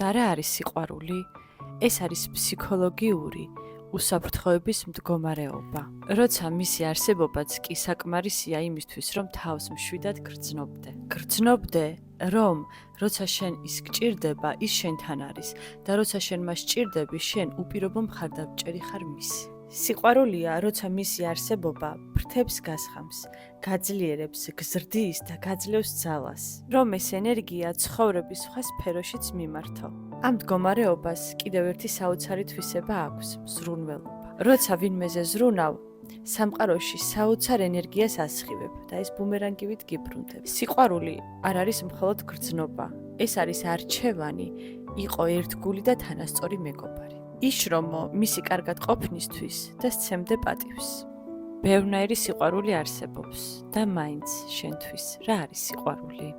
და რა არის სიყვარული? ეს არის ფსიქოლოგიური უსაფრთხოების მდგომარეობა. როცა მისი არსებობაც კი საკმარისია იმისთვის, რომ თავს მშვიდად გრძნობდე. გრძნობდე, რომ როცა შენ ის გჭირდება, ის შენთან არის და როცა შენ მას ჭირდები, შენ უპირობო მხარდამჭერი ხარ მისი. სიყვარულია, როცა მისი არსებობა ფრთებს გასხამს, გაძლიერებს, გზრდის და გაძლევს ძალას, რომ ეს ენერგია ცხოვრების სხვა სფეროშიც მიმართო. ამ მდგომარეობას კიდევ ერთი საოცარი თვისება აქვს, ზრუნველობა. როცა ვინმეზე ზრუნავ, სამყაროში საოცარ ენერგიას ასხივებ და ეს ბუმერანგივით გიბრუნდება. სიყვარული არ არის მხოლოდ გრძნობა, ეს არის არჩევანი, იყო ერთგული და თანასწორი მეგობარი. იშრომო მისი კარგად ყოფნისთვის და სცემდე პატივს. ბევრნაირი სიყვარული არსებობს და მაინც შენთვის რა არის სიყვარული?